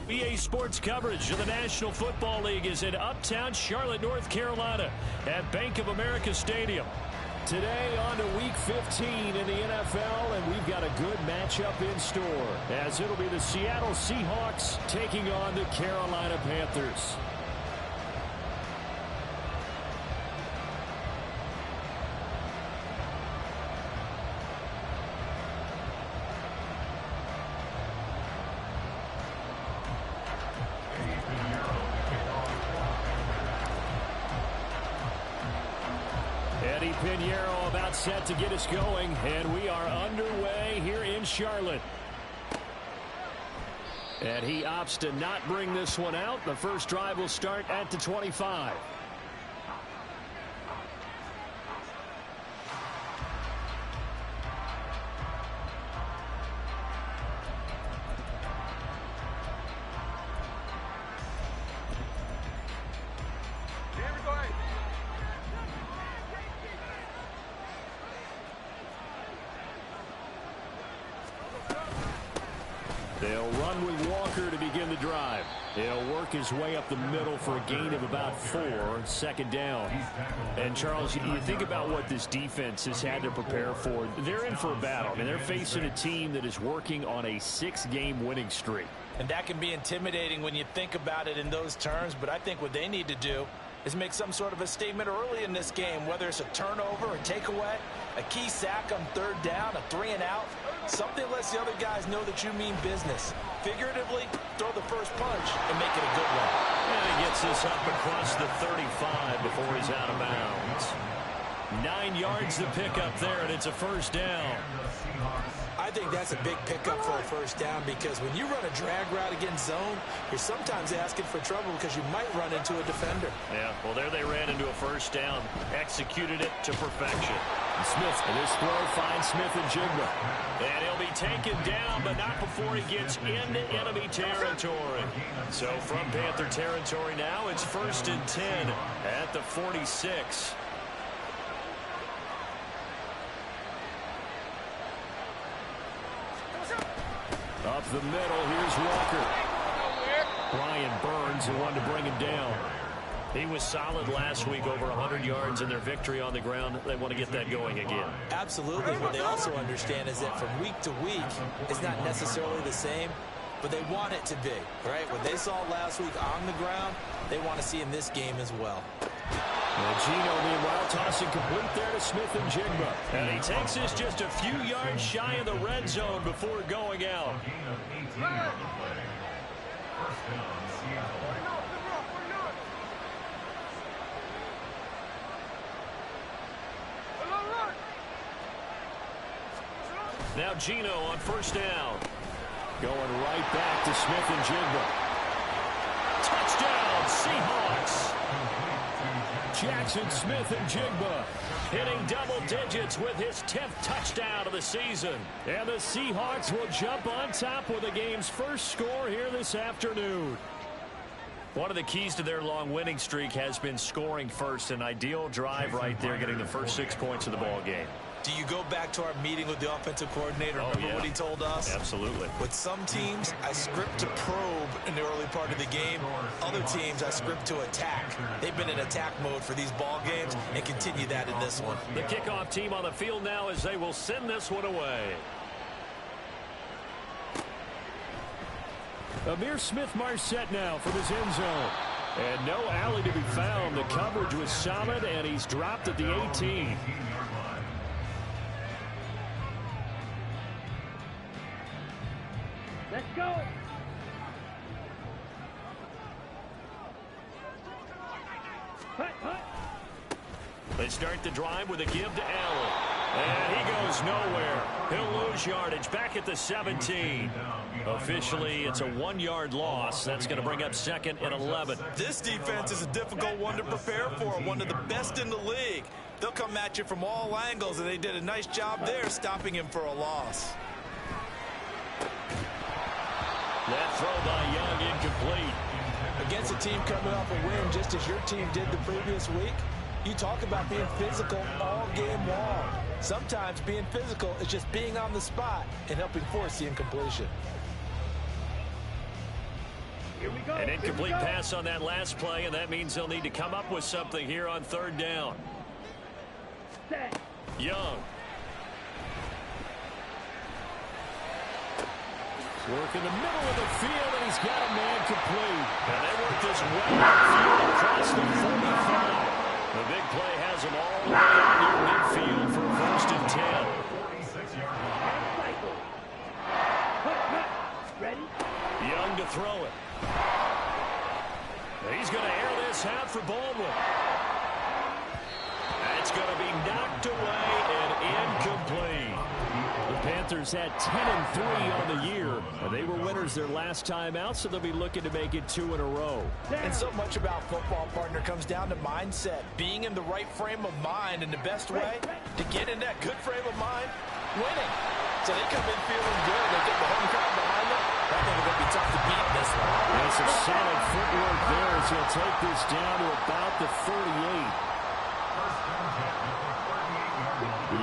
EA Sports coverage of the National Football League is in uptown Charlotte, North Carolina at Bank of America Stadium. Today on to Week 15 in the NFL, and we've got a good matchup in store, as it'll be the Seattle Seahawks taking on the Carolina Panthers. Pinheiro about set to get us going, and we are underway here in Charlotte. And he opts to not bring this one out. The first drive will start at the 25. They'll run with Walker to begin the drive. He'll work his way up the middle for a gain of about 4, second down. And, Charles, you think about what this defense has had to prepare for. They're in for a battle. I mean, they're facing a team that is working on a 6-game winning streak. And that can be intimidating when you think about it in those terms, but I think what they need to do is make some sort of a statement early in this game, whether it's a turnover, a takeaway, a key sack on third down, a 3-and-out. Something lets the other guys know that you mean business. Figuratively, throw the first punch and make it a good one. And he gets this up across the 35 before he's out of bounds. 9 yards to pick up there, and it's a first down. I think that's a big pickup for a first down, because when you run a drag route against zone, you're sometimes asking for trouble because you might run into a defender. Yeah, well, there they ran into a first down. Executed it to perfection. And Smith, this throw finds Smith-Njigba. And he'll be taken down, but not before he gets into enemy territory. So from Panther territory now, it's 1st and 10 at the 46. Up the middle, here's Walker. Brian Burns, the one to bring him down. He was solid last week, over 100 yards in their victory on the ground. They want to get that going again. Absolutely. What they also understand is that from week to week, it's not necessarily the same, but they want it to be, right? What they saw last week on the ground, they want to see in this game as well. And Gino, meanwhile, tossing complete there to Smith-Njigba. And he takes this just a few yards shy of the red zone before going out. Now Gino on first down. Going right back to Smith-Njigba. Touchdown, Seahawks. Jackson Smith-Njigba hitting double digits with his 10th touchdown of the season. And the Seahawks will jump on top with the game's first score here this afternoon. One of the keys to their long winning streak has been scoring first. An ideal drive right there, getting the first 6 points of the ball game. Do you go back to our meeting with the offensive coordinator? Remember what he told us? Absolutely. With some teams, I script to probe in the early part of the game. Other teams, I script to attack. They've been in attack mode for these ball games and continue that in this one. The kickoff team on the field now as they will send this one away. Amir Smith-Marset now from his end zone. And no alley to be found. The coverage was solid, and he's dropped at the 18. Let's go. They start the drive with a give to Allen. And he goes nowhere. He'll lose yardage back at the 17. Officially, it's a 1-yard loss. That's going to bring up 2nd and 11. This defense is a difficult one to prepare for, one of the best in the league. They'll come at you from all angles, and they did a nice job there stopping him for a loss. That throw by Young incomplete. Against a team coming off a win just as your team did the previous week, you talk about being physical all game long. Sometimes being physical is just being on the spot and helping force the incompletion. An incomplete pass on that last play, and that means they'll need to come up with something here on third down. Young. Work in the middle of the field, and he's got a man complete. And they work this well upfield across the 45. The big play has him all the way out near midfield for a 1st and 10. 46 yards. Ready? Young to throw it. He's going to air this out for Baldwin. That's going to be knocked away and incomplete. The Panthers had 10-3 on the year. They were winners their last time out, so they'll be looking to make it 2 in a row. And so much about football, partner, comes down to mindset. Being in the right frame of mind, and the best way to get in that good frame of mind, winning. So they come in feeling good. They get the home crowd behind them. I think it's going to be tough to beat this one. And some solid footwork there as he'll take this down to about the 38.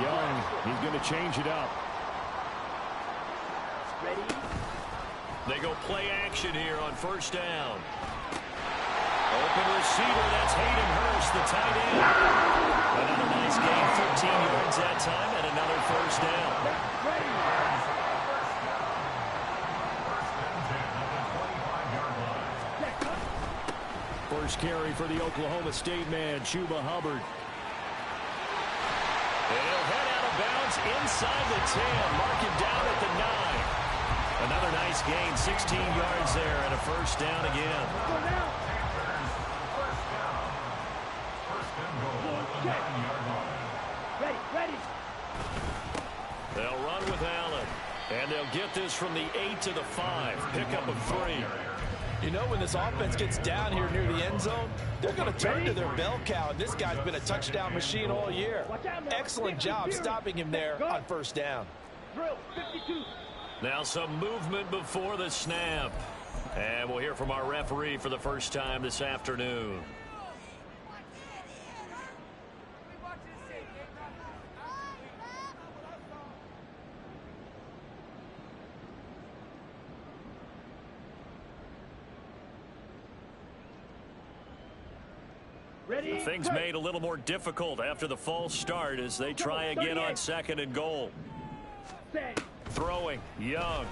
Young, he's going to change it up. Ready? They go play action here on 1st down. Open receiver, that's Hayden Hurst, the tight end. Another nice gain, 15 yards that time, and another 1st down. First carry for the Oklahoma State man, Chuba Hubbard. And he'll head out of bounds inside the 10. Mark him down at the 9. Another nice gain, 16 yards there, and a 1st down again. Ready. They'll run with Allen. And they'll get this from the 8 to the 5. Pickup of 3. You know, when this offense gets down here near the end zone, they're going to turn to their bell cow. And this guy's been a touchdown machine all year. Excellent job stopping him there on 1st down. Drill, 52. Now some movement before the snap. And we'll hear from our referee for the first time this afternoon. Things made a little more difficult after the false start as they try again on 2nd and goal. Throwing, Young.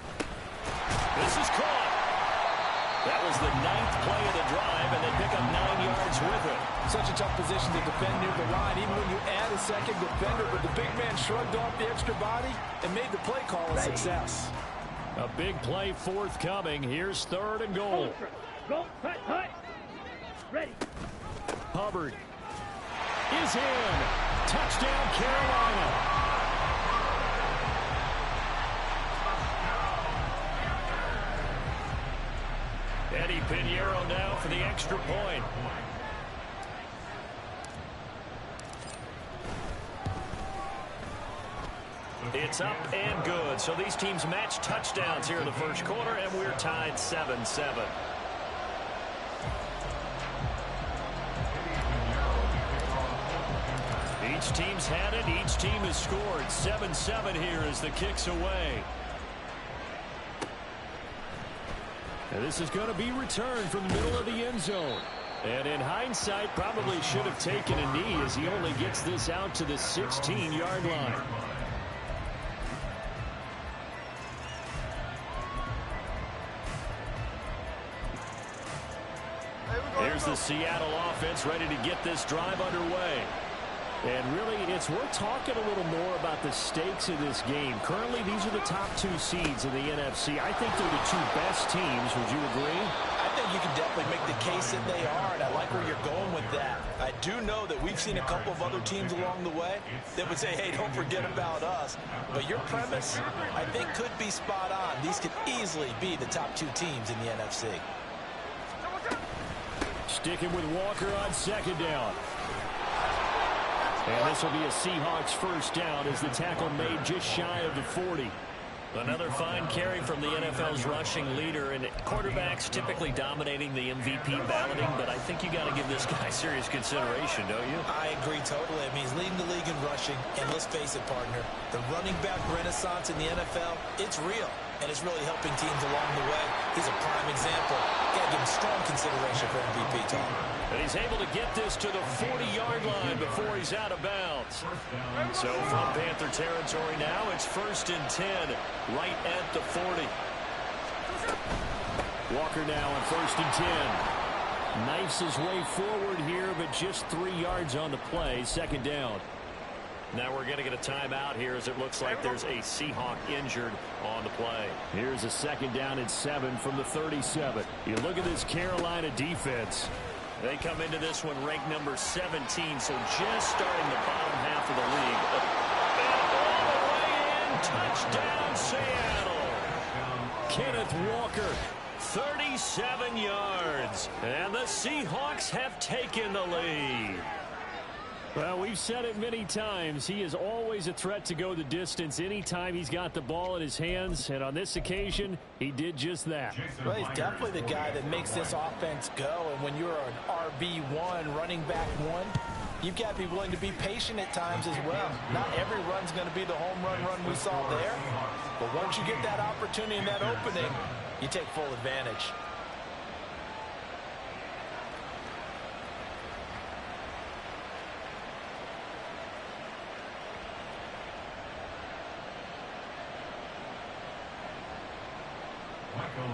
This is caught. That was the 9th play of the drive, and they pick up 9 yards with it. Such a tough position to defend near the line, even when you add a second defender. But the big man shrugged off the extra body and made the play call a success. A big play forthcoming. Here's 3rd and goal. Go, hut. Ready. Hubbard is in. Touchdown, Carolina. Eddie Pinheiro now for the extra point. It's up and good. So these teams match touchdowns here in the 1st quarter, and we're tied 7-7. Each team's had it. Each team has scored. 7-7 here as the kick's away. And this is going to be returned from the middle of the end zone. And in hindsight, probably should have taken a knee as he only gets this out to the 16-yard line. Here's the Seattle offense ready to get this drive underway. And really, it's worth talking a little more about the stakes of this game. Currently, these are the top 2 seeds in the NFC. I think they're the 2 best teams. Would you agree? I think you can definitely make the case that they are, and I like where you're going with that. I do know that we've seen a couple of other teams along the way that would say, hey, don't forget about us. But your premise, I think, could be spot on. These could easily be the top 2 teams in the NFC. Sticking with Walker on 2nd down. And this will be a Seahawks 1st down as the tackle made just shy of the 40. Another fine carry from the NFL's rushing leader, and quarterbacks typically dominating the MVP balloting, but I think you got to give this guy serious consideration, don't you? I agree totally. I mean, he's leading the league in rushing, and let's face it, partner, the running back renaissance in the NFL, it's real, and it's really helping teams along the way. He's a prime example. Got to give him strong consideration for MVP, Tom. And he's able to get this to the 40-yard line before he's out of bounds. So from Panther territory now, it's 1st and 10, right at the 40. Walker now on 1st and 10. Knifes his way forward here, but just 3 yards on the play, 2nd down. Now we're going to get a timeout here as it looks like there's a Seahawk injured on the play. Here's a 2nd down and 7 from the 37. You look at this Carolina defense. They come into this one ranked number 17, so just starting the bottom half of the league. And all the way in, touchdown Seattle. Kenneth Walker, 37 yards. And the Seahawks have taken the lead. Well, we've said it many times. He is always a threat to go the distance anytime he's got the ball in his hands. And on this occasion, he did just that. Well, he's definitely the guy that makes this offense go. And when you're an RB1, running back one, you've got to be willing to be patient at times as well. Not every run's going to be the home run we saw there. But once you get that opportunity and that opening, you take full advantage.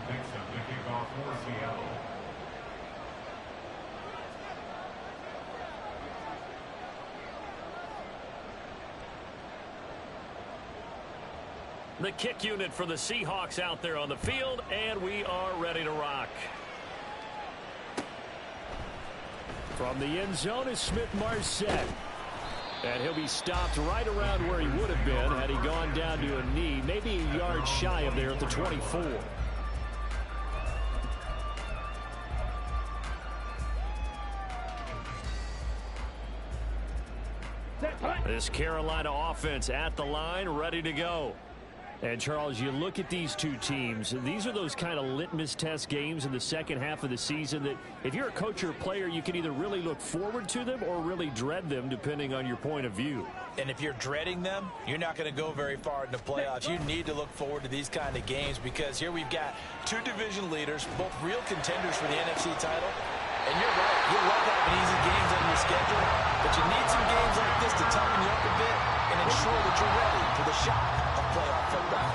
Picks up the kickoff for Seattle. The kick unit for the Seahawks out there on the field, and we are ready to rock. From the end zone is Smith-Marset. And he'll be stopped right around where he would have been had he gone down to a knee, maybe a yard shy of there at the 24. This Carolina offense at the line, ready to go. And, Charles, you look at these two teams, these are those kind of litmus test games in the second half of the season that if you're a coach or a player, you can either really look forward to them or really dread them, depending on your point of view. And if you're dreading them, you're not going to go very far in the playoffs. You need to look forward to these kind of games because here we've got two division leaders, both real contenders for the NFC title. And you're right, you love having easy games on your schedule, but you need some games like this to toughen you up a bit and ensure that you're ready for the shock of playoff football.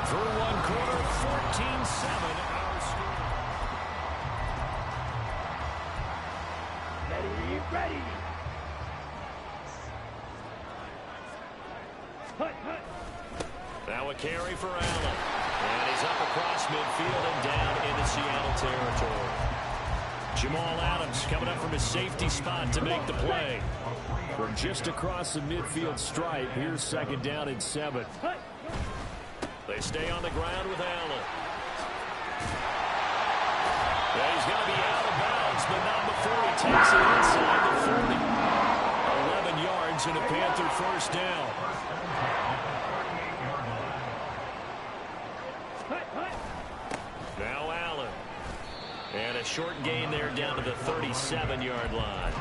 Through one quarter, 14-7, our score. Ready. Hut. Now a carry for Allen. And he's up across midfield and down into Seattle territory. Jamal Adams coming up from his safety spot to make the play. From just across the midfield stripe, here's 2nd down and 7. They stay on the ground with Allen. Yeah, he's going to be out of bounds, but not before he takes it inside the 40. 11 yards and a Panther 1st down. Now Allen. And a short gain there down to the 37-yard line.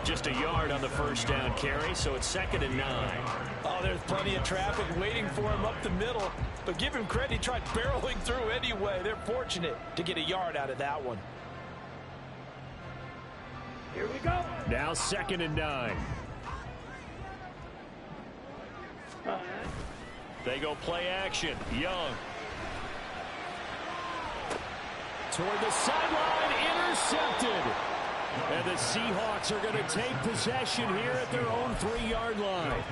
Just a yard on the 1st down carry, so it's 2nd and 9. Oh, there's plenty of traffic waiting for him up the middle. But give him credit, he tried barreling through anyway. They're fortunate to get a yard out of that one. Here we go. Now 2nd and 9. They go play action. Young. Toward the sideline, intercepted. And the Seahawks are going to take possession here at their own 3-yard line.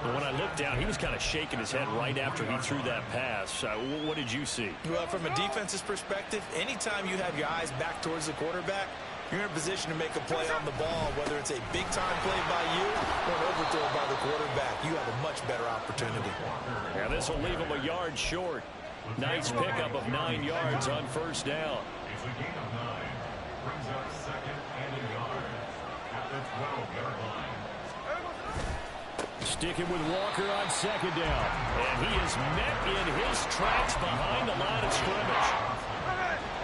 And when I looked down, he was kind of shaking his head right after he threw that pass. What did you see? Well, from a defense's perspective, anytime you have your eyes back towards the quarterback, you're in a position to make a play on the ball, whether it's a big-time play by you or an overthrow by the quarterback. You have a much better opportunity. Yeah, this will leave him a yard short. Nice pickup of 9 yards on 1st down. It's a gain of 9. Brings up 2nd and a yard at the 12-yard line. Sticking with Walker on second down. And he is met in his tracks behind the line of scrimmage.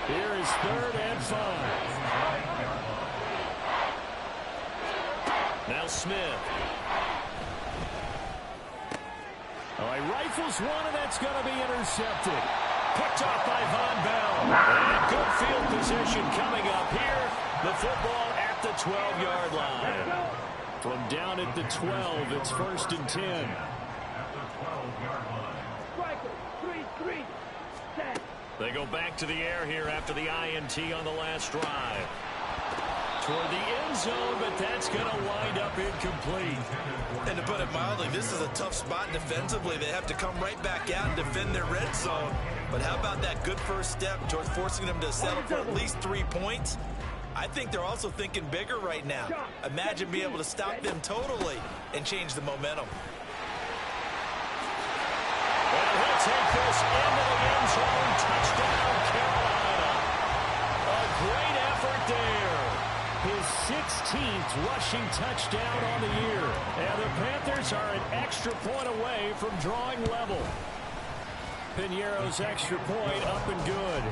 Here is 3rd and 5. Now Smith. All right, rifles one, and that's going to be intercepted. Picked off by Von Bell. And good field position coming up here. The football at the 12-yard line. From down at the 12, it's 1st and 10. Striker, 3-3. Set. They go back to the air here after the INT on the last drive. Toward the end zone, but that's going to wind up incomplete. And to put it mildly, this is a tough spot defensively. They have to come right back out and defend their red zone. But how about that good first step towards forcing them to settle for at least 3 points? I think they're also thinking bigger right now. Imagine being able to stop them totally and change the momentum. And he'll take this into the end zone. Touchdown, Carolina. A great effort there. His 16th rushing touchdown on the year. And the Panthers are an extra point away from drawing level. Piñeiro's extra point up and good.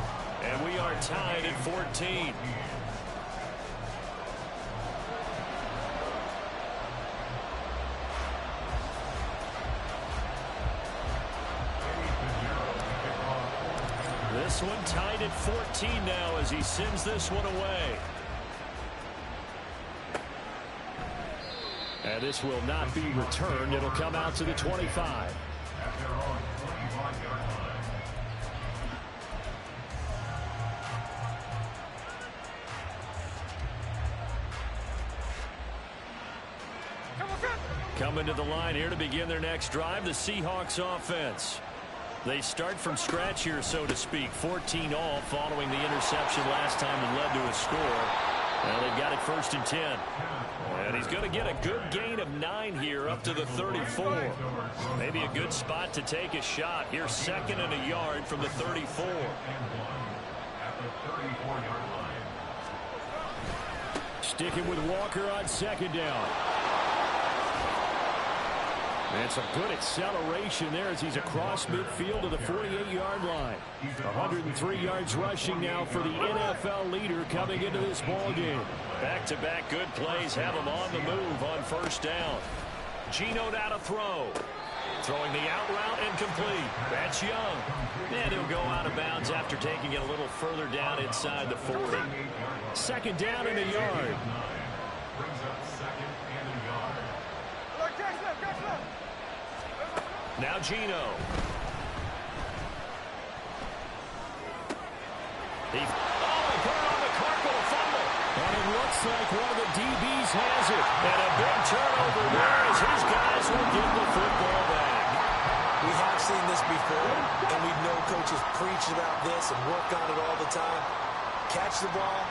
And we are tied at 14. This one tied at 14 now as he sends this one away. And this will not be returned. It'll come out to the 25. Coming to the line here to begin their next drive, the Seahawks offense. They start from scratch here, so to speak. 14 all following the interception last time that led to a score. Well, they've got it 1st and 10. And he's going to get a good gain of 9 here up to the 34. Maybe a good spot to take a shot. Here's 2nd and a yard from the 34. Sticking with Walker on 2nd down. And some good acceleration there as he's across midfield to the 48-yard line. 103 yards rushing now for the NFL leader coming into this ballgame. Back-to-back good plays have him on the move on 1st down. Geno now to throw. Throwing the out route incomplete. That's Young. And he'll go out of bounds after taking it a little further down inside the 40. 2nd down and a yard. Now Geno. He put it on the carpet, a fumble. And it looks like one of the DBs has it. And a big turnover there as his guys will get the football back. We have seen this before, and we know coaches preach about this and work on it all the time. Catch the ball,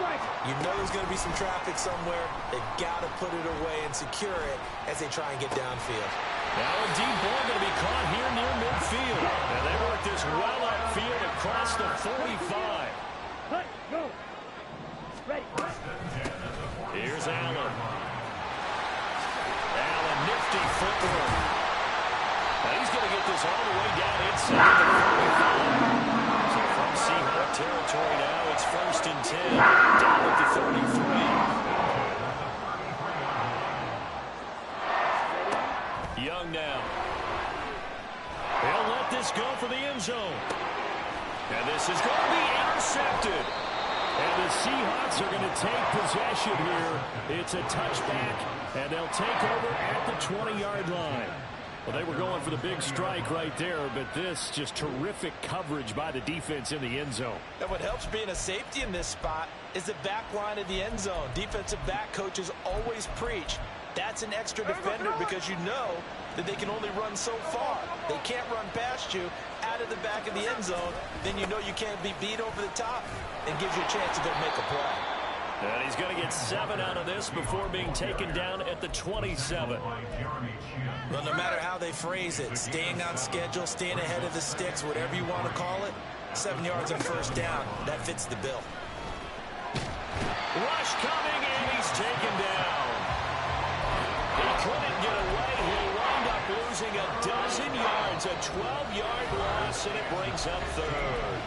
you know there's going to be some traffic somewhere. They've got to put it away and secure it as they try and get downfield. Now a deep ball going to be caught here near midfield. And they work this well upfield across the 45. Hut, go. Ready. Here's Allen. Allen, nifty footwork. Now he's going to get this all the way down inside the 45. So from Seahawk territory now, it's 1st and 10. Down at the 33. Young now. They'll let this go for the end zone. And this is going to be intercepted. And the Seahawks are going to take possession here. It's a touchback, and they'll take over at the 20-yard line. Well, they were going for the big strike right there, but this just terrific coverage by the defense in the end zone. And what helps being a safety in this spot is the back line of the end zone. Defensive back coaches always preach. That's an extra defender because you know that they can only run so far. They can't run past you out of the back of the end zone. Then you know you can't be beat over the top and gives you a chance to go make a play. And he's going to get 7 out of this before being taken down at the 27. Well, no matter how they phrase it, staying on schedule, staying ahead of the sticks, whatever you want to call it, 7 yards on 1st down, that fits the bill. Rush coming, and he's taken down. He couldn't get away. He'll wind losing a dozen yards, a 12-yard loss, and it brings up third.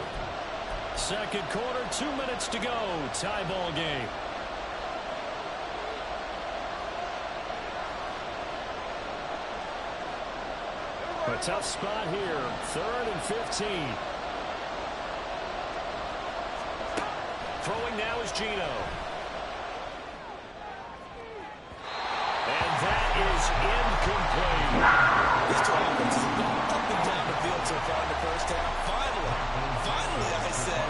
Second quarter, 2 minutes to go. Tie ball game. A tough spot here. 3rd and 15. Throwing now is Geno. And that is incomplete. These two offenses have gone up and down the field so far in the first half. Finally, I said,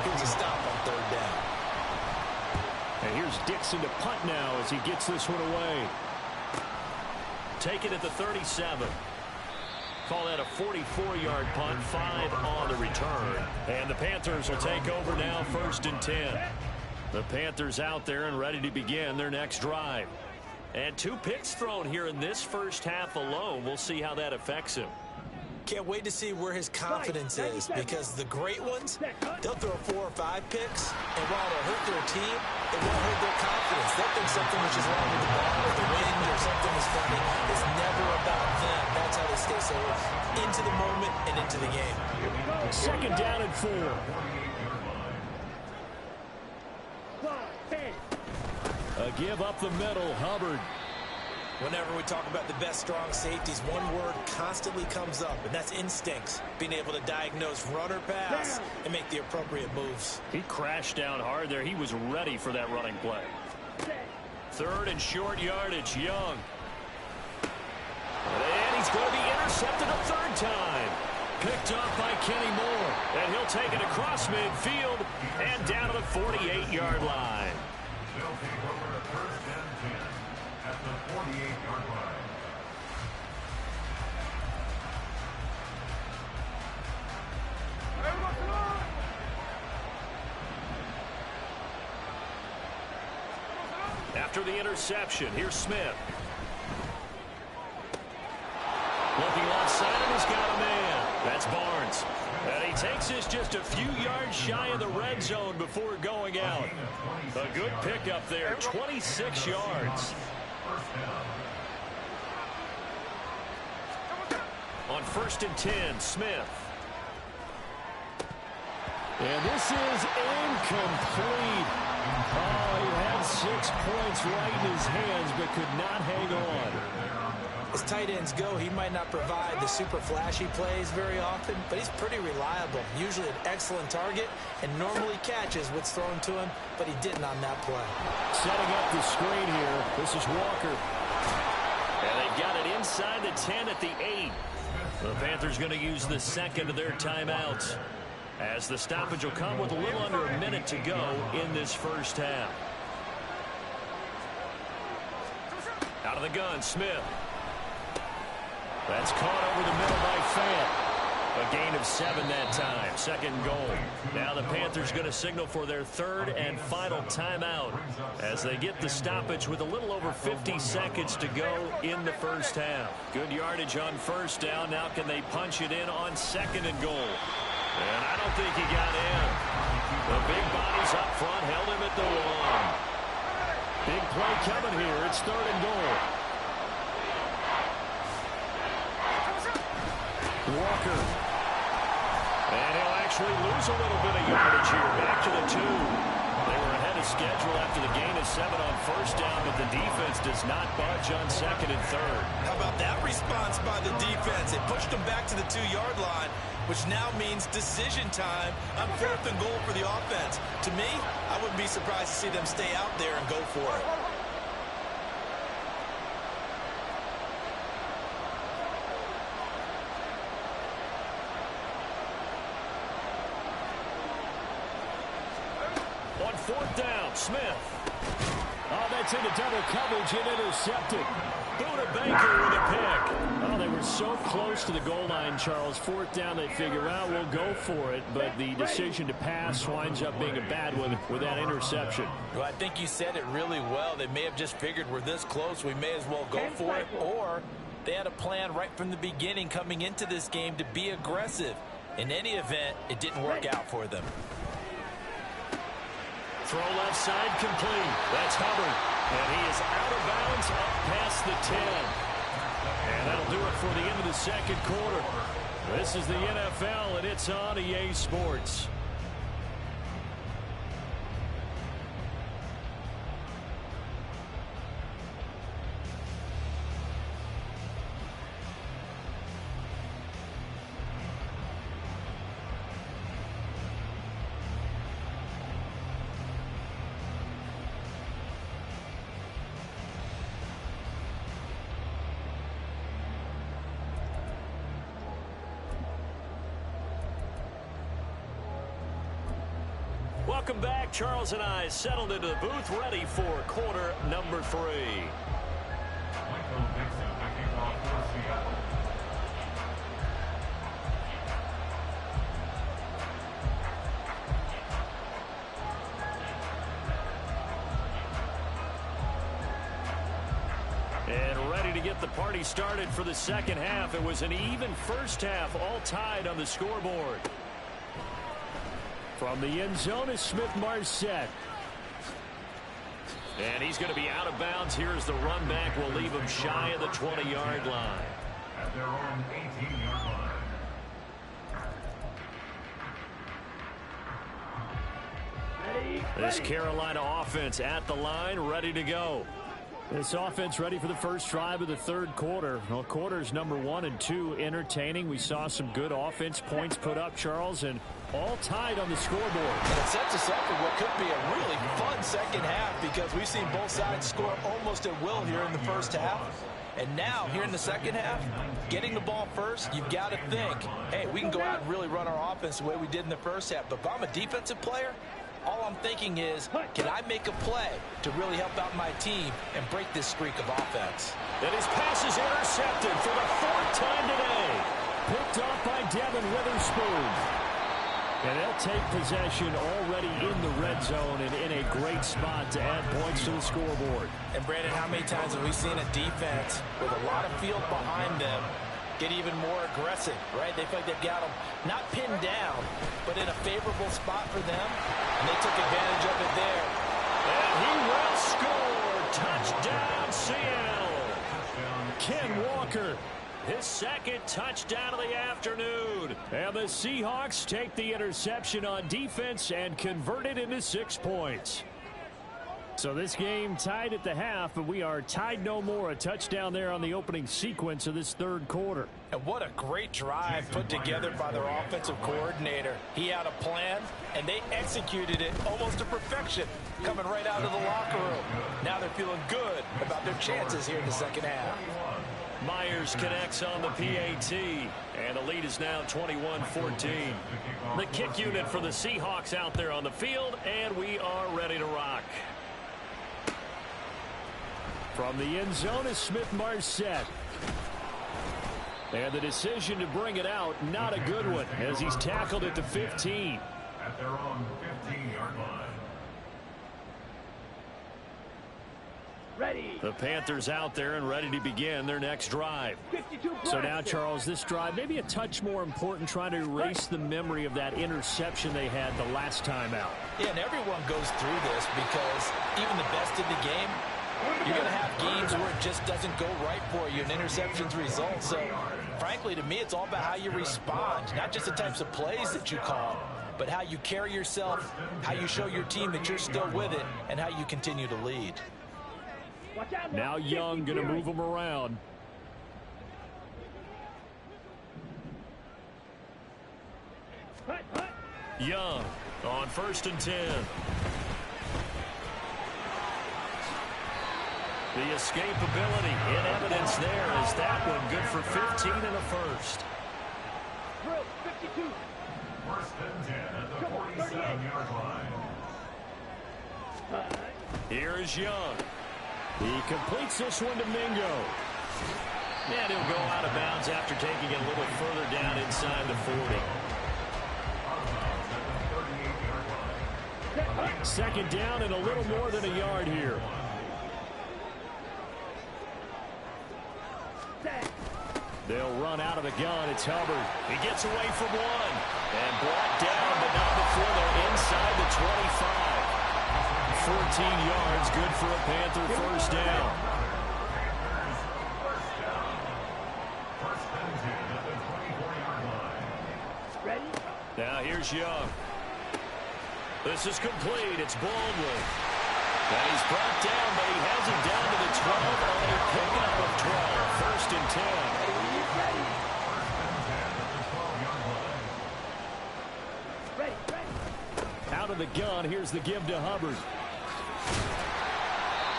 here's a stop on 3rd down. And here's Dixon to punt now as he gets this one away. Take it at the 37. Call that a 44-yard punt, 5 on the return. And the Panthers will take over now, 1st and 10. The Panthers out there and ready to begin their next drive. And 2 picks thrown here in this first half alone. We'll see how that affects him. Can't wait to see where his confidence is, because the great ones, they'll throw 4 or 5 picks, and while it'll hurt their team, it won't hurt their confidence. They'll think something which is wrong with the ball or the wind or something is funny. It's never about them. That's how they stay so into the moment and into the game. 2nd down and 4. A give up the middle, Hubbard. Whenever we talk about the best strong safeties, one word constantly comes up, and that's instincts. Being able to diagnose run or pass and make the appropriate moves. He crashed down hard there. He was ready for that running play. 3rd and short yardage, Young. And he's going to be intercepted a 3rd time. Picked up by Kenny Moore. And he'll take it across midfield and down to the 48-yard line. They'll take over to 1st and 10 at the 48-yard line. After the interception, here's Smith. Looking left side, and he's got a man. That's Barnes. And he takes this just a few yards shy of the red zone before going out. A good pickup there, 26 yards. On 1st and 10, Smith. And this is incomplete. Oh, he had 6 points right in his hands, but could not hang on. As tight ends go, he might not provide the super flashy plays very often, but he's pretty reliable. Usually an excellent target and normally catches what's thrown to him, but he didn't on that play. Setting up the screen here. This is Walker. And they've got it inside the 10 at the 8. The Panthers going to use the 2nd of their timeouts, as the stoppage will come with a little under a minute to go in this first half. Out of the gun, Smith. That's caught over the middle by Fant. A gain of 7 that time. 2nd goal. Now the Panthers going to signal for their 3rd and final timeout as they get the stoppage with a little over 50 seconds to go in the first half. Good yardage on 1st down. Now can they punch it in on 2nd and goal? And I don't think he got in. The big bodies up front held him at the 1. Big play coming here. It's 3rd and goal. Walker. And he'll actually lose a little bit of yardage here. Back to the 2. They were ahead of schedule after the gain of 7 on 1st down, but the defense does not budge on 2nd and 3rd. How about that response by the defense? It pushed them back to the 2-yard line, which now means decision time on 4th and goal for the offense. To me, I wouldn't be surprised to see them stay out there and go for it. On 4th down, Smith. Oh, that's into double coverage and intercepted. Buda Baker with a pick. Oh, they were so close to the goal line, Charles. 4th down, they figure out we'll go for it, but the decision to pass winds up being a bad one with that interception. Well, I think you said it really well. They may have just figured we're this close, we may as well go for it, or they had a plan right from the beginning coming into this game to be aggressive. In any event, it didn't work out for them. Throw left side complete. That's Hubbard. And he is out of bounds up past the 10. And that'll do it for the end of the second quarter. This is the NFL, and it's on EA Sports. Welcome back. Charles and I settled into the booth, ready for quarter number 3. And ready to get the party started for the second half. It was an even first half, all tied on the scoreboard. From the end zone is Smith-Marset. And he's going to be out of bounds here as the run back will leave him shy of the 20-yard line. At their own 18-yard line. This Carolina offense at the line, ready to go. This offense ready for the first drive of the third quarter. Well, quarters number 1 and 2 entertaining. We saw some good offense points put up, Charles, and all tied on the scoreboard. And it sets us up for what could be a really fun second half because we've seen both sides score almost at will here in the first half. And now, here in the second half, getting the ball first, you've got to think, hey, we can go out and really run our offense the way we did in the first half. But if I'm a defensive player, all I'm thinking is, can I make a play to really help out my team and break this streak of offense? And his pass is intercepted for the 4th time today. Picked off by Devin Witherspoon. And they'll take possession already in the red zone and in a great spot to add points to the scoreboard. And, Brandon, how many times have we seen a defense with a lot of field behind them get even more aggressive, right? They feel like they've got them not pinned down, but in a favorable spot for them, and they took advantage of it there. And he will score. Touchdown, Seattle. Ken Walker, his second touchdown of the afternoon. And the Seahawks take the interception on defense and convert it into 6 points. So this game tied at the half, but we are tied no more. A touchdown there on the opening sequence of this third quarter. And what a great drive put together by their offensive coordinator. He had a plan, and they executed it almost to perfection, coming right out of the locker room. Now they're feeling good about their chances here in the second half. Myers connects on the PAT, and the lead is now 21-14. The kick unit for the Seahawks out there on the field, and we are ready to rock. From the end zone is Smith-Marset. And the decision to bring it out, not a good one, as he's tackled at the 15. At their own 15-yard line. Ready. The Panthers out there and ready to begin their next drive. 52 So now, Charles, this drive maybe a touch more important, trying to erase the memory of that interception they had the last time out. Yeah, and everyone goes through this because even the best in the game, you're going to have games where it just doesn't go right for you, and interceptions result. So, frankly, to me, it's all about how you respond, not just the types of plays that you call, but how you carry yourself, how you show your team that you're still with it, and how you continue to lead. Now Young going to move him around. Young on 1st and 10. The escapability in evidence there is that one good for 15 and a first. Drill, 52. 1st and 10 at the 47-yard line. Here is Young. He completes this one to Mingo. And he'll go out of bounds after taking it a little further down inside the 40. Second down and a little more than a yard here. They'll run out of the gun. It's Hubbard. He gets away from one. And brought down, but not before they're inside the 25. 14 yards, good for a Panther first down. Here's Young. This is complete. It's Baldwin. And he's brought down, but he has it down to the 12 on a pickup of 12. First and 10. Out of the gun, here's the give to Hubbard.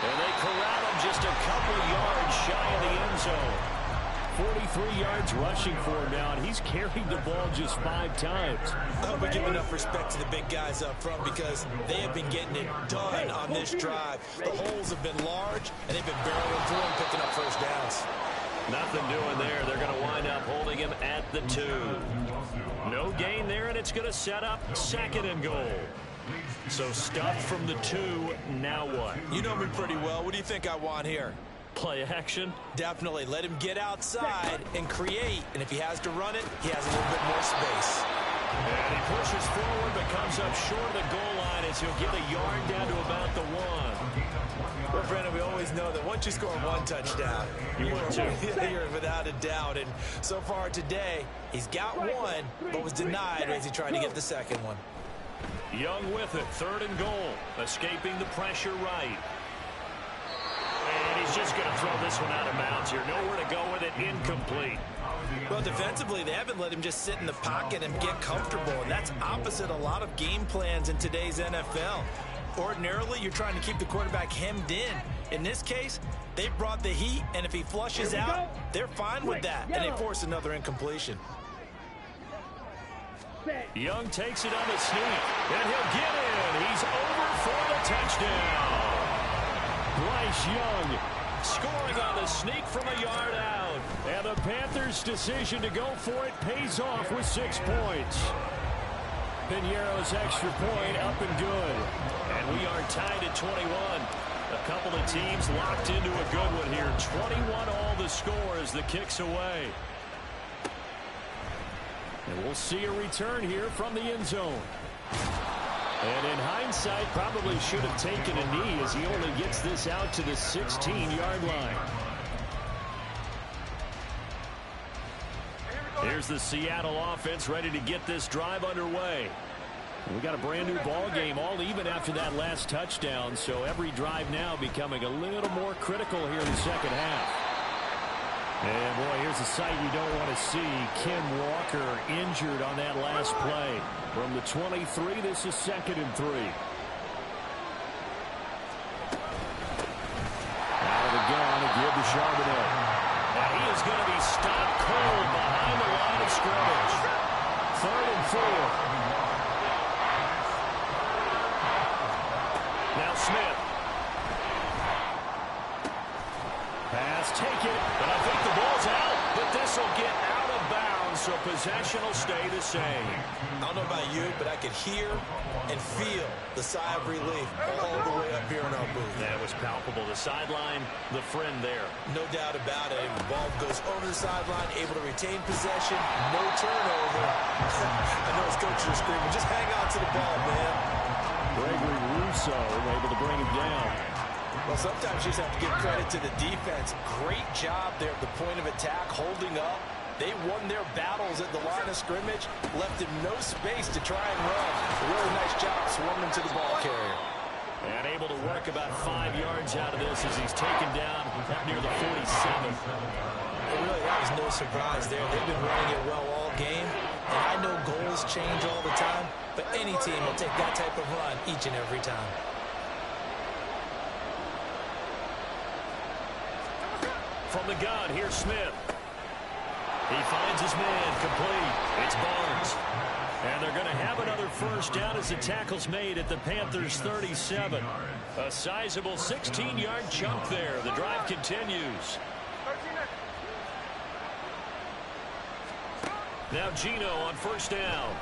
And they corral him just a couple yards shy of the end zone. 43 yards rushing for him now, and he's carried the ball just 5 times. I hope we give enough respect to the big guys up front because they have been getting it done on this drive. The holes have been large, and they've been barreling through and picking up first downs. Nothing doing there. They're going to wind up holding him at the 2. No gain there, and it's going to set up 2nd and goal. So stuffed from the 2, now what? You know me pretty well. What do you think I want here? Play action? Definitely. Let him get outside and create. And if he has to run it, he has a little bit more space. And he pushes forward but comes up short of the goal line as he'll get a yard down to about the 1. Well, Brandon, we always know that once you score 1 touchdown, you're without a doubt. And so far today, he's got 1, but was denied as he tried to get the 2nd one. Young with it, 3rd and goal, escaping the pressure right. And he's just going to throw this one out of bounds here. Nowhere to go with it, incomplete. Well, defensively, they haven't let him just sit in the pocket and get comfortable, and that's opposite a lot of game plans in today's NFL. Ordinarily, you're trying to keep the quarterback hemmed in. In this case, they brought the heat, and if he flushes out, they're fine with that, and they force another incompletion. Young takes it on the sneak, and he'll get in. He's over for the touchdown. Bryce Young scoring on the sneak from a yard out. And the Panthers' decision to go for it pays off with 6 points. Piñeiro's extra point up and good. And we are tied at 21. A couple of teams locked into a good one here. 21 all the score as the kick's away. And we'll see a return here from the end zone. And in hindsight, probably should have taken a knee as he only gets this out to the 16-yard line. Here's the Seattle offense ready to get this drive underway. We got a brand new ball game, all even after that last touchdown, so every drive now becoming a little more critical here in the second half. And boy, here's a sight you don't want to see. Kim Walker injured on that last play. From the 23, this is 2nd and 3. Out of the gun, a give to Charbonnet. Now he is going to be stopped cold behind the line of scrimmage. 3rd and 4. Now Smith. Pass taken, but I think the ball's out. But this will get out of bounds, so possession will stay the same. I don't know about you, but I could hear and feel the sigh of relief all the way up here in our booth. That was palpable. The sideline, the friend there. No doubt about it. The ball goes over the sideline, able to retain possession, no turnover. I know his coaches are screaming, just hang on to the ball, man. Gregory Rousseau able to bring him down. Well, sometimes you just have to give credit to the defense. Great job there at the point of attack, holding up. They won their battles at the line of scrimmage, left him no space to try and run. A really nice job swarming to the ball carrier. And able to work about 5 yards out of this as he's taken down near the 47. Really, that was no surprise there. They've been running it well all game. And I know goals change all the time, but any team will take that type of run each and every time. From the gun, here's Smith. He finds his man, complete. It's Barnes. And they're going to have another first down as the tackle's made at the Panthers' 37. A sizable 16-yard chunk there. The drive continues. Now Gino on first down.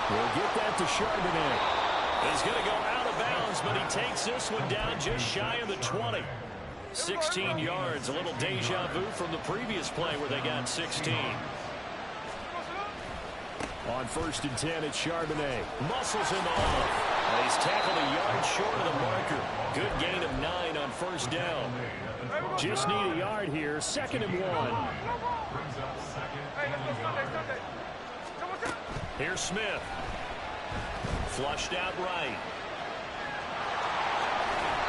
We'll get that to Charbonnet. He's going to go out of bounds, but he takes this one down just shy of the 20. 16 yards, a little deja vu from the previous play where they got 16. On 1st and 10, it's Charbonnet. Muscles him off. And he's tackled a yard short of the marker. Good gain of 9 on first down. Just need a yard here. 2nd and 1. Here's Smith. Flushed out right.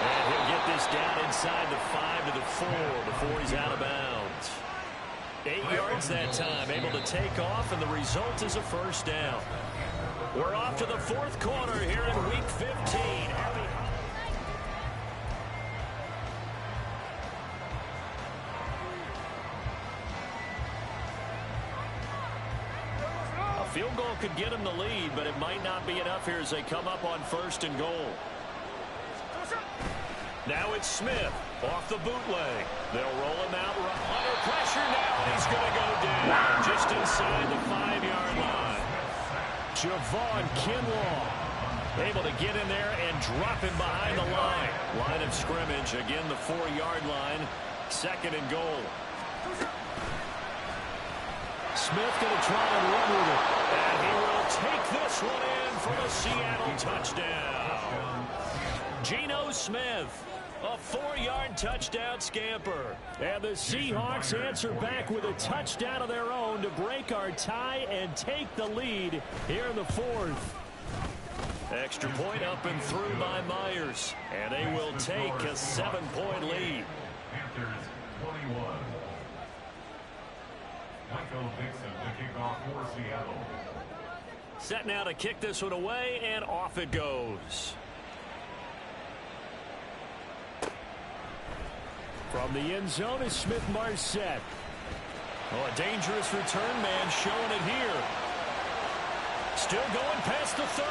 And he'll get this down inside the 5 to the 4 before he's out of bounds. 8 yards that time, able to take off, and the result is a first down. We're off to the fourth quarter here in Week 15. A field goal could get them the lead, but it might not be enough here as they come up on 1st and goal. Now it's Smith off the bootleg. They'll roll him out under pressure now, and he's going to go down just inside the 5-yard line. Javon Kinlaw able to get in there and drop him behind the line. Line of scrimmage, again the 4-yard line. 2nd and goal. Smith going to try and run with it. And he will take this one in for the Seattle touchdown. Geno Smith, a 4-yard touchdown scamper. And the Seahawks answer back with a touchdown of their own to break our tie and take the lead here in the 4th. Extra point up and through by Myers. And they will take a 7-point lead. Panthers 21. Michael Dixon to kick off for Seattle. Set now to kick this one away, and off it goes. From the end zone is Smith-Marset. Oh, a dangerous return man showing it here. Still going past the 30.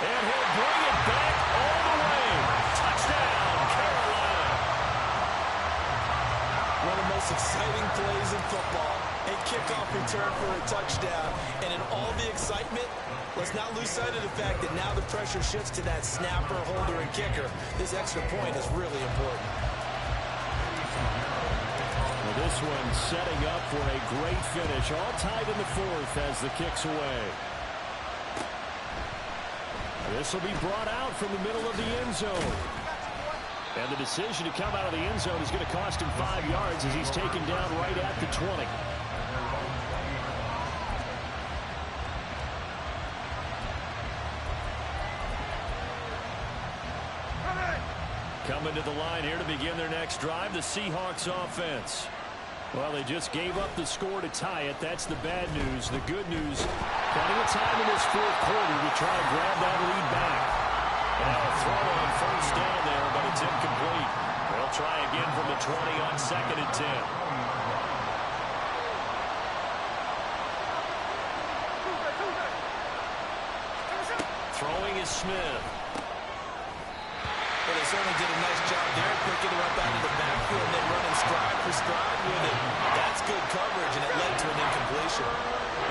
And he'll bring it back all the way. Touchdown, Carolina. One of the most exciting plays in football. A kickoff return for a touchdown. And in all the excitement, let's not lose sight of the fact that now the pressure shifts to that snapper, holder, and kicker. This extra point is really important. Well, this one setting up for a great finish. All tied in the 4th as the kick's away. This will be brought out from the middle of the end zone. And the decision to come out of the end zone is going to cost him 5 yards as he's taken down right at the 20. Coming to the line here to begin their next drive, the Seahawks offense. Well, they just gave up the score to tie it. That's the bad news. The good news, plenty of time in this 4th quarter to try to grab that lead back. And now a throw on 1st down there, but it's incomplete. They'll try again from the 20 on 2nd and 10. Throwing is Smith. But they certainly did a nice job there, picking him up out of the backfield and then running stride for stride with it. That's good coverage, and it led to an incompletion.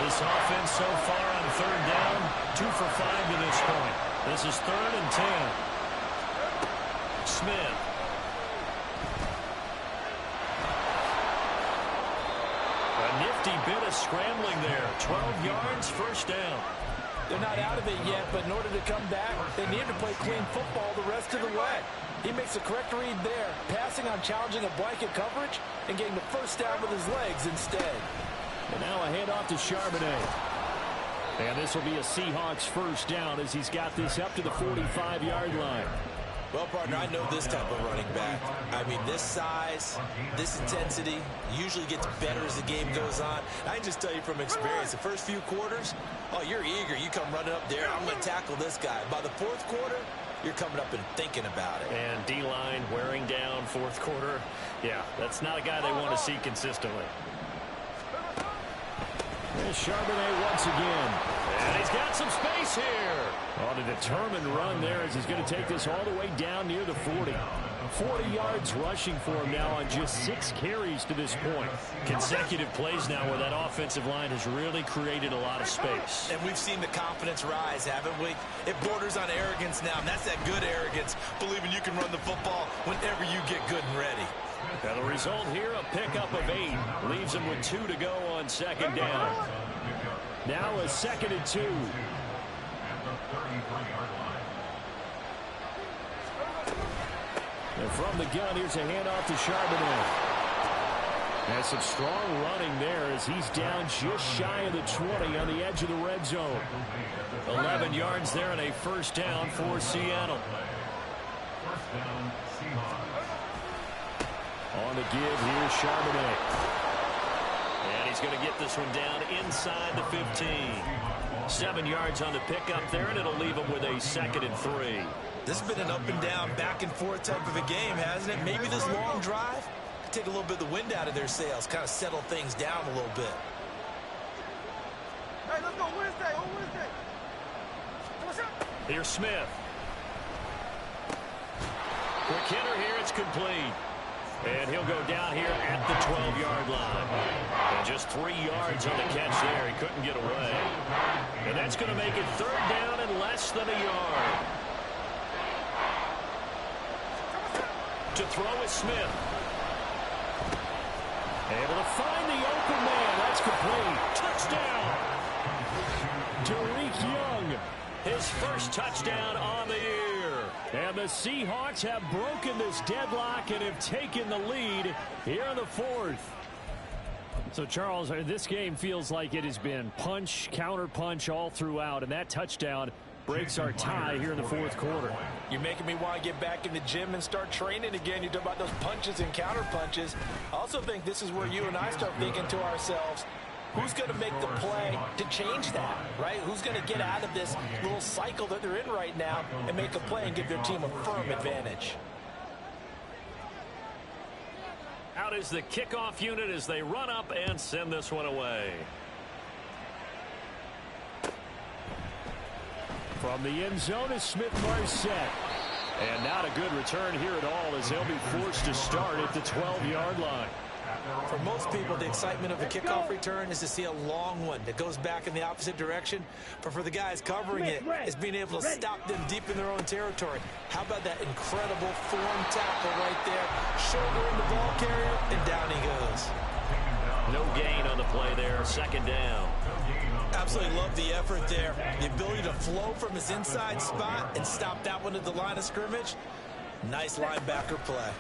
This offense so far on 3rd down, 2 for 5 to this point. This is 3rd and 10. Smith. A nifty bit of scrambling there. 12 yards, 1st down. They're not out of it yet, but in order to come back, they need to play clean football the rest of the way. He makes the correct read there, passing on challenging a blanket coverage and getting the 1st down with his legs instead. And now a handoff to Charbonnet. And this will be a Seahawks 1st down as he's got this up to the 45-yard line. Well, partner, I know this type of running back. I mean, this size, this intensity usually gets better as the game goes on. I can just tell you from experience, the first few quarters, oh, you're eager. You come running up there, I'm going to tackle this guy. By the 4th quarter, you're coming up and thinking about it. And D-line wearing down 4th quarter. Yeah, that's not a guy they want to see consistently. There's Charbonnet once again. And he's got some space here. On a determined run there as he's going to take this all the way down near the 40. 40 yards rushing for him now on just 6 carries to this point. Consecutive plays now where that offensive line has really created a lot of space. And we've seen the confidence rise, haven't we? It borders on arrogance now, and that's that good arrogance, believing you can run the football whenever you get good and ready. Now the result here, a pickup of 8. Leaves him with 2 to go on 2nd down. Now a 2nd and 2. And from the gun, here's a handoff to Charbonnet. And some strong running there as he's down just shy of the 20 on the edge of the red zone. 11 yards there and a first down for Seattle. First down, Seahawks. On the give, here's Charbonnet. And he's going to get this one down inside the 15. 7 yards on the pickup there, and it'll leave him with a 2nd and 3. This has been an up and down, back and forth type of a game, hasn't it? Maybe this long drive could take a little bit of the wind out of their sails, kind of settle things down a little bit. Hey, let's go Wednesday, on Wednesday. What's up? Here's Smith. Quick hitter here, it's complete. And he'll go down here at the 12-yard line. And just 3 yards on the catch there. He couldn't get away. And that's going to make it 3rd down and less than a yard. To throw is Smith. Able to find the open man. That's complete. Touchdown. Tariq Young, his first touchdown on the year. And the Seahawks have broken this deadlock and have taken the lead here in the 4th. So, Charles, this game feels like it has been punch, counter-punch all throughout, and that touchdown breaks our tie here in the 4th quarter. You're making me want to get back in the gym and start training again. You talk about those punches and counter punches. I also think this is where you and I start thinking to ourselves, who's going to make the play to change that, right? Who's going to get out of this little cycle that they're in right now and make a play and give their team a firm advantage? Out is the kickoff unit as they run up and send this one away. From the end zone is Smith-Marset. And not a good return here at all as they'll be forced to start at the 12-yard line. For most people, the excitement of a kickoff return is to see a long one that goes back in the opposite direction. But for the guys covering it, it's being able to stop them deep in their own territory. How about that incredible form tackle right there? Shoulder in the ball carrier, and down he goes. No gain on the play there. 2nd down. Absolutely love the effort there. The ability to flow from his inside spot and stop that one at the line of scrimmage. Nice linebacker play.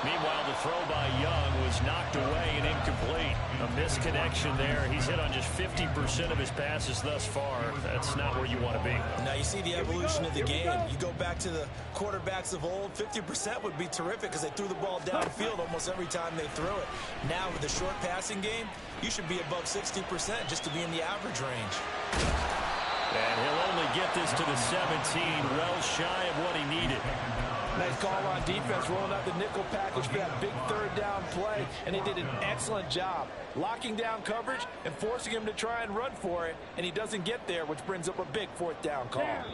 Meanwhile, the throw by Young was knocked away and incomplete. A misconnection there. He's hit on just 50% of his passes thus far. That's not where you want to be. Now you see the evolution of the game. You go back to the quarterbacks of old, 50% would be terrific because they threw the ball downfield almost every time they threw it. Now with the short passing game, you should be above 60% just to be in the average range. And he'll only get this to the 17, well shy of what he needed. Nice call on defense, rolling out the nickel package for that big 3rd down play, and they did an excellent job locking down coverage and forcing him to try and run for it, and he doesn't get there, which brings up a big 4th down call.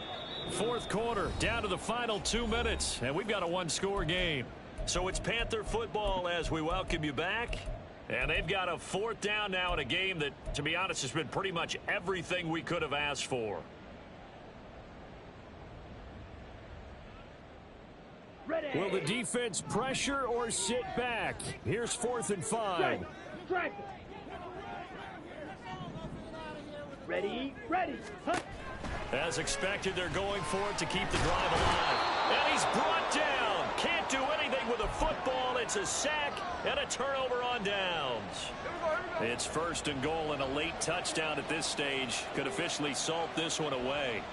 4th quarter, down to the final 2 minutes, and we've got a 1-score game. So it's Panther football as we welcome you back, and they've got a 4th down now in a game that, to be honest, has been pretty much everything we could have asked for. Will the defense pressure or sit back? Here's 4th and 5. Strike. Ready, ready. Huh? As expected, they're going for it to keep the drive alive. And he's brought down. Can't do anything with a football. It's a sack and a turnover on downs. It's 1st and goal, and a late touchdown at this stage could officially salt this one away.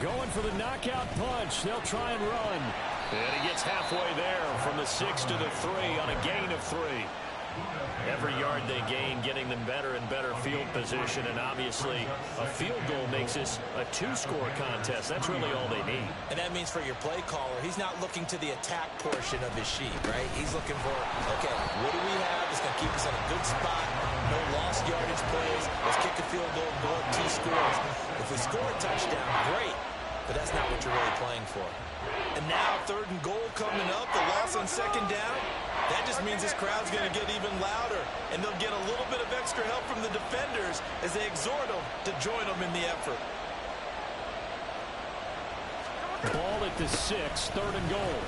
Going for the knockout punch. They'll try and run. And he gets halfway there from the 6 to the 3 on a gain of 3. Every yard they gain, getting them better and better field position. And obviously, a field goal makes this a 2-score contest. That's really all they need. And that means for your play caller, he's not looking to the attack portion of his sheet, right? He's looking for, okay, what do we have that's going to keep us in a good spot? No lost yardage plays. Let's kick a field goal and go up 2 scores. If we score a touchdown, great. But that's not what you're really playing for. And now 3rd and goal coming up. The loss on 2nd down. That just means this crowd's going to get even louder. And they'll get a little bit of extra help from the defenders as they exhort them to join them in the effort. Ball at the 6, 3rd and goal.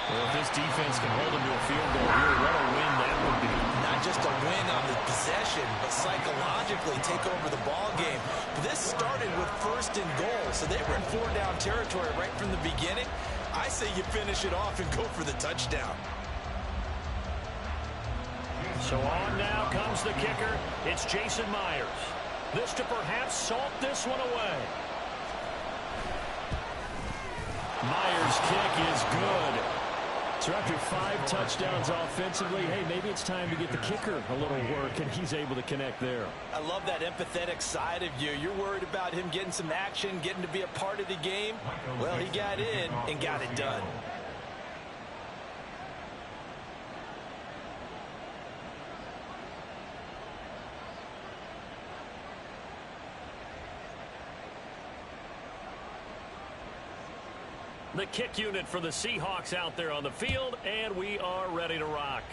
Well, if this defense can hold them to a field goal here, what a win that would be. Not just to win on the possession, but psychologically take over the ball game. But this started with 1st and goal, so they were in 4-down territory right from the beginning. I say you finish it off and go for the touchdown. So on now comes the kicker. It's Jason Myers. This to perhaps salt this one away. Myers' kick is good. So after 5 touchdowns offensively, hey, maybe it's time to get the kicker a little work, and he's able to connect there. I love that empathetic side of you. You're worried about him getting some action, getting to be a part of the game. Well, he got in and got it done. The kick unit for the Seahawks out there on the field, and we are ready to rock.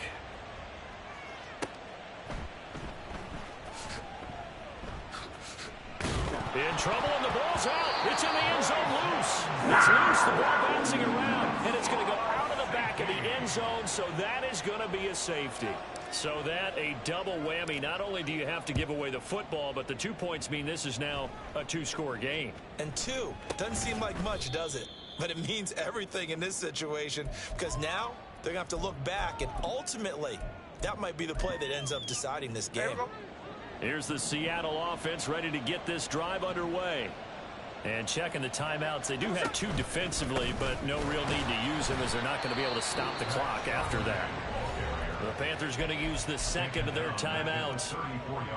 In trouble, and the ball's out. It's in the end zone loose. It's loose, the ball bouncing around, and it's going to go out of the back of the end zone, so that is going to be a safety. So that a double whammy. Not only do you have to give away the football, but the 2 points mean this is now a 2-score game. And 2 doesn't seem like much, does it? But it means everything in this situation, because now they're going to have to look back, and ultimately that might be the play that ends up deciding this game. Here's the Seattle offense ready to get this drive underway. And checking the timeouts. They do have 2 defensively, but no real need to use them as they're not going to be able to stop the clock after that. The Panthers going to use the second of their timeouts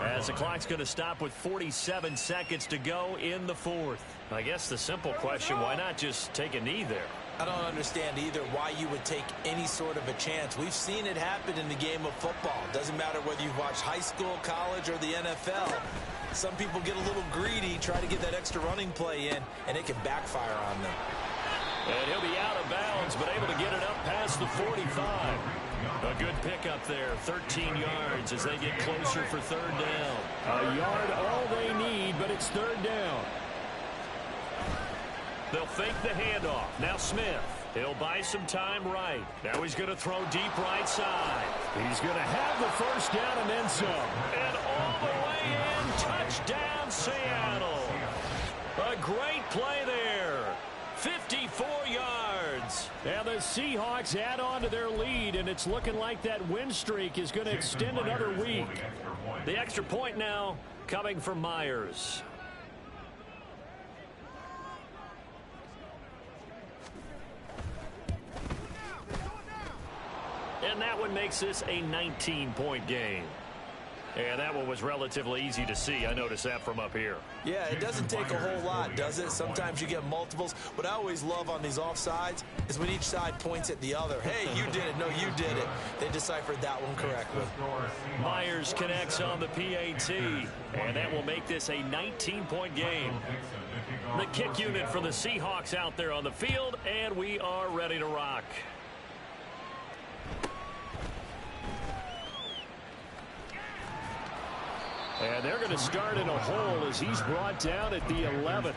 as the clock's going to stop with 47 seconds to go in the 4th. I guess the simple question, why not just take a knee there? I don't understand either why you would take any sort of a chance. We've seen it happen in the game of football. Doesn't matter whether you've watched high school, college, or the NFL. Some people get a little greedy, try to get that extra running play in, and it can backfire on them. And he'll be out of bounds, but able to get it up past the 45. A good pickup there, 13 yards as they get closer for 3rd down. A yard all they need, but it's 3rd down. They'll fake the handoff. Now Smith. He'll buy some time right. Now he's going to throw deep right side. He's going to have the 1st down and then some. And all the way in, touchdown Seattle. A great play there. 54 yards. And the Seahawks add on to their lead, and it's looking like that win streak is going to extend another week. The extra point now coming from Myers. And that one makes this a 19-point game. And that one was relatively easy to see. I noticed that from up here. Yeah, it doesn't take a whole lot, does it? Sometimes you get multiples. What I always love on these offsides is when each side points at the other. Hey, you did it. No, you did it. They deciphered that one correctly. Myers connects on the PAT, and that will make this a 19-point game. The kick unit for the Seahawks out there on the field, and we are ready to rock. And they're going to start in a hole as he's brought down at the 11.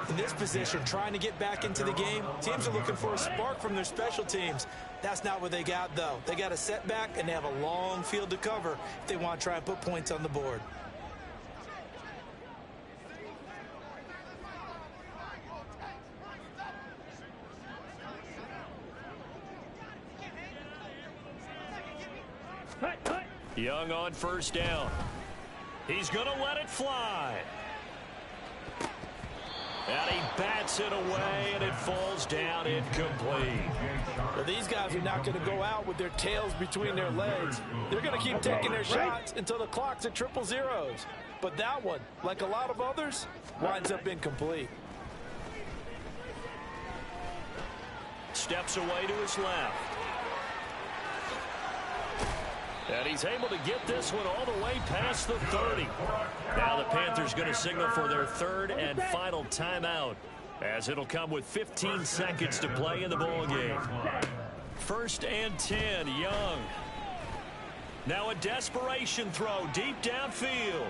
In this position, trying to get back into the game, teams are looking for a spark from their special teams. That's not what they got, though. They got a setback, and they have a long field to cover if they want to try and put points on the board. Young on 1st down. He's going to let it fly. And he bats it away, and it falls down incomplete. Well, these guys are not going to go out with their tails between their legs. They're going to keep taking their shots until the clock's at 000. But that one, like a lot of others, winds up incomplete. Steps away to his left. And he's able to get this one all the way past the 30. Now the Panthers going to signal for their 3rd and final timeout, as it'll come with 15 seconds to play in the ball game. 1st and 10, Young. Now a desperation throw deep downfield.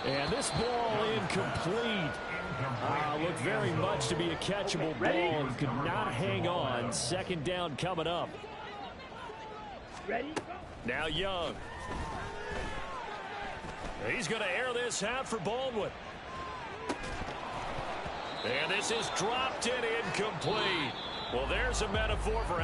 And this ball incomplete. Looked very much to be a catchable ball and could not hang on. 2nd down coming up. Ready? Now Young. He's going to air this out for Baldwin. And this is dropped and incomplete. Well, there's a metaphor for how